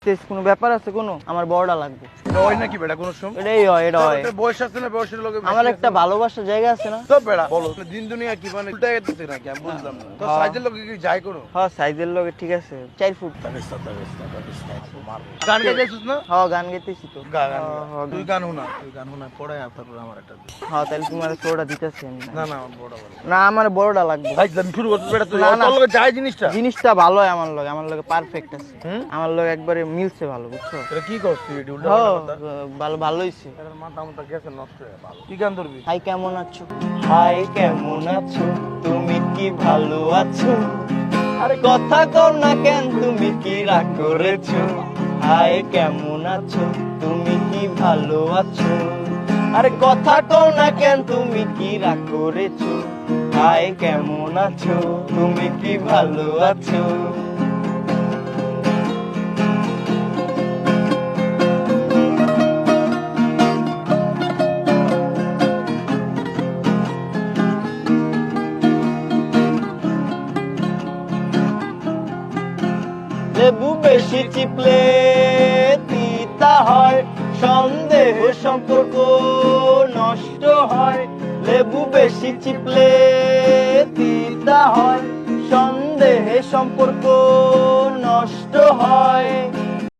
বুঝতেছ কোনো ব্যাপার আছে কোনো? আমার বড়টা লাগবে। এটা হয় নাকি বেটা কোন সময়? এটাই হয়, এটা হয়। তোর বয়স আছে না? বয়সের লোকে আমার একটা ভালোবাসার জায়গা আছে না? তো বেটা বলো দিন দুনিয়া কি মানে উল্টা গেছে নাকি আমি বুঝলাম না। তো সাইজের লোকে কি যায় কোনো? হ্যাঁ সাইজের লগে ঠিক আছে 4 ফুট। গান গাইছিস না? হ্যাঁ গান গাইতেছি তো। গান হ্যাঁ, তুই গান শোনা, তুই গান শোনা পড়ে তারপর আমার একটা দে। হ্যাঁ তাহলে তোমার ছোটটা দিতেছি আমি। না না আমার বড় বড় না আমার বড়টা লাগবে। ভাই জান শুরু করতে বেটা তুই না, না। তোর লগে যায় জিনিসটা। জিনিসটা ভালো হয় আমার লগে, আমার লগে পারফেক্ট আছে। হুম? আমার লগে একবারে মিলছে ভালো, বুঝছো? এটা কি করছিস তুই উল্টা হ্যাঁ কথা? ভালো ভালো হইছে। এর মাথা মাথা গেছে নষ্ট হয়ে ভালো। কি গান ধরবি? হাই কেমন আছো? হাই কেমন আছো? তুমি কি ভালো আছো? আরে কথা কও না কেন, তুমি কি রাগ করেছো? হাই কেমন আছো? তুমি কি ভালো আছো? আরে কথা কও না কেন, তুমি কি রাগ করেছো? হাই কেমন আছো? তুমি কি ভালো আছো? লেবু বেশি চিপলে তিতা হয়, সন্দেহ সম্পর্ক নষ্ট হয়। লেবু বেশি চিপলে তিতা হয়, সন্দেহে সম্পর্ক নষ্ট হয়।